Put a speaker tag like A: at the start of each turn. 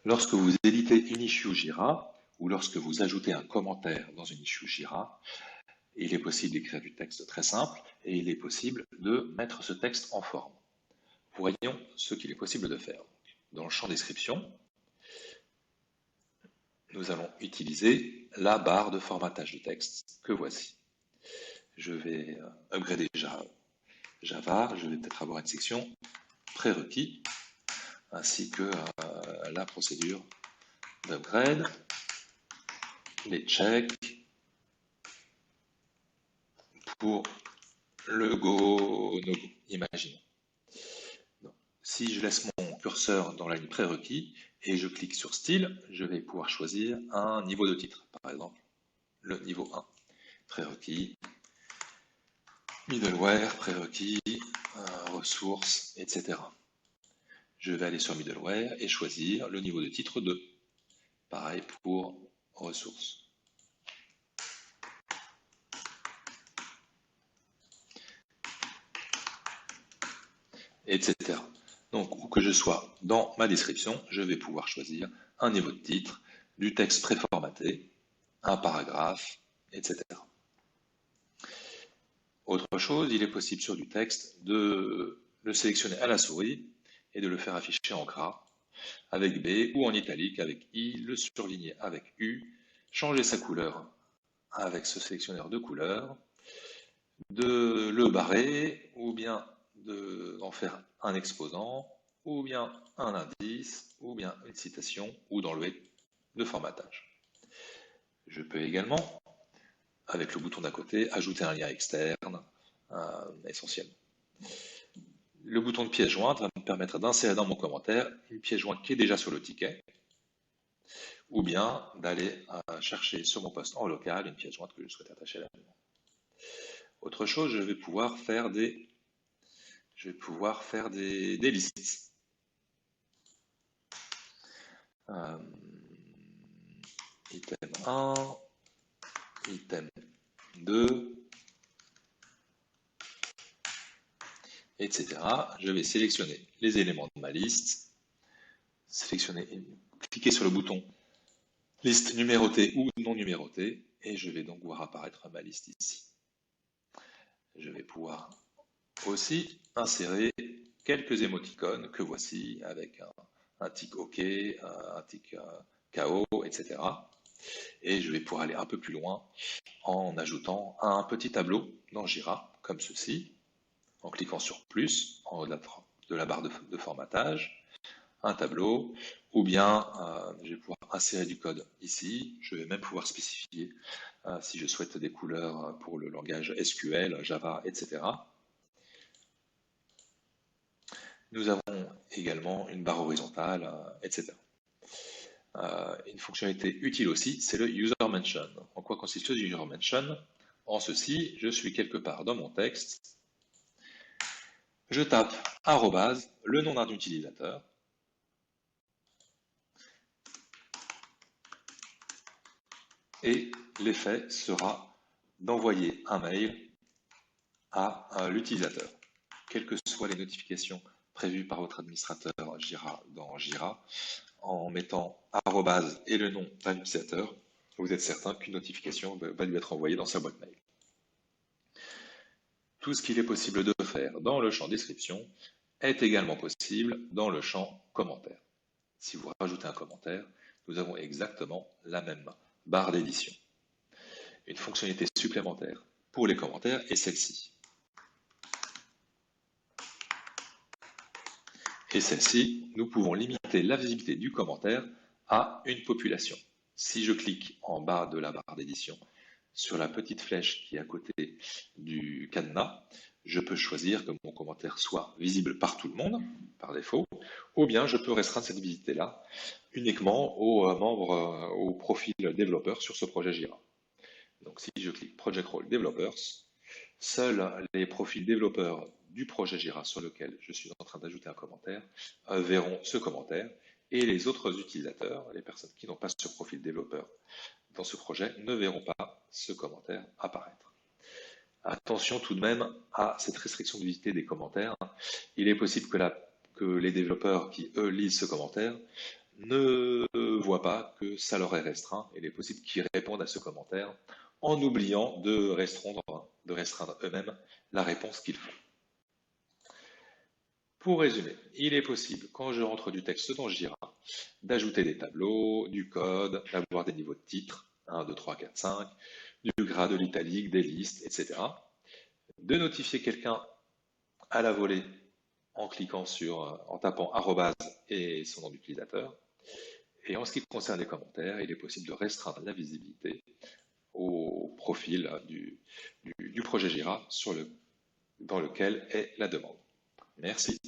A: Lorsque vous éditez une issue Jira ou lorsque vous ajoutez un commentaire dans une issue Jira, il est possible d'écrire du texte très simple et il est possible de mettre ce texte en forme. Voyons ce qu'il est possible de faire. Dans le champ description, nous allons utiliser la barre de formatage de texte que voici. Je vais upgrader Java, je vais peut-être avoir une section prérequis ainsi que la procédure d'upgrade, les checks pour le go, no go, imaginons. Donc, si je laisse mon curseur dans la ligne prérequis et je clique sur style, je vais pouvoir choisir un niveau de titre, par exemple le niveau 1. Prérequis, middleware, prérequis, ressources, etc. Je vais aller sur middleware et choisir le niveau de titre 2. Pareil pour ressources. Etc. Donc, où que je sois dans ma description, je vais pouvoir choisir un niveau de titre, du texte préformaté, un paragraphe, etc. Autre chose, il est possible sur du texte de le sélectionner à la souris et de le faire afficher en gras avec B ou en italique avec I, le surligner avec U, changer sa couleur avec ce sélectionneur de couleurs, de le barrer ou bien d'en faire un exposant ou bien un indice ou bien une citation ou d'enlever le formatage. Je peux également, avec le bouton d'à côté, ajouter un lien externe essentiellement. Le bouton de pièce jointe va me permettre d'insérer dans mon commentaire une pièce jointe qui est déjà sur le ticket, ou bien d'aller chercher sur mon poste en local une pièce jointe que je souhaite attacher à la demande. Autre chose, je vais pouvoir faire des listes. Item 1, item 2, etc. Je vais sélectionner les éléments de ma liste, cliquer sur le bouton liste numérotée ou non numérotée, et je vais donc voir apparaître ma liste ici. Je vais pouvoir aussi insérer quelques émoticônes que voici avec un tic OK, un tic KO, etc. Et je vais pouvoir aller un peu plus loin en ajoutant un petit tableau dans Jira, comme ceci, en cliquant sur plus en haut de la barre de formatage, un tableau, ou bien je vais pouvoir insérer du code ici. Je vais même pouvoir spécifier si je souhaite des couleurs pour le langage SQL, Java, etc. Nous avons également une barre horizontale, etc. Une fonctionnalité utile aussi, c'est le user mention. En quoi consiste le user mention? En ceci, je suis quelque part dans mon texte, je tape arrobase, le nom d'un utilisateur, et l'effet sera d'envoyer un mail à l'utilisateur. Quelles que soient les notifications prévues par votre administrateur Jira dans Jira, en mettant arrobase et le nom d'un utilisateur, vous êtes certain qu'une notification va lui être envoyée dans sa boîte mail. Tout ce qu'il est possible de faire dans le champ description est également possible dans le champ commentaire. Si vous rajoutez un commentaire, nous avons exactement la même barre d'édition. Une fonctionnalité supplémentaire pour les commentaires est celle-ci. Et celle-ci, nous pouvons limiter la visibilité du commentaire à une population. Si je clique en bas de la barre d'édition sur la petite flèche qui est à côté du cadenas, je peux choisir que mon commentaire soit visible par tout le monde, par défaut, ou bien je peux restreindre cette visibilité-là uniquement aux membres, aux profils développeurs sur ce projet Jira. Donc si je clique Project Role Developers, seuls les profils développeurs du projet Jira sur lequel je suis en train d'ajouter un commentaire verront ce commentaire, et les autres utilisateurs, les personnes qui n'ont pas ce profil développeur dans ce projet, ne verront pas ce commentaire apparaître. Attention tout de même à cette restriction de visibilité des commentaires. Il est possible que les développeurs qui, eux, lisent ce commentaire ne voient pas que ça leur est restreint. Il est possible qu'ils répondent à ce commentaire en oubliant de restreindre eux-mêmes la réponse qu'ils font. Pour résumer, il est possible, quand je rentre du texte dans Jira, d'ajouter des tableaux, du code, d'avoir des niveaux de titres, 1, 2, 3, 4, 5, du gras, de l'italique, des listes, etc. De notifier quelqu'un à la volée en tapant arrobase et son nom d'utilisateur. Et en ce qui concerne les commentaires, il est possible de restreindre la visibilité au profil du projet Jira dans lequel est la demande. Merci.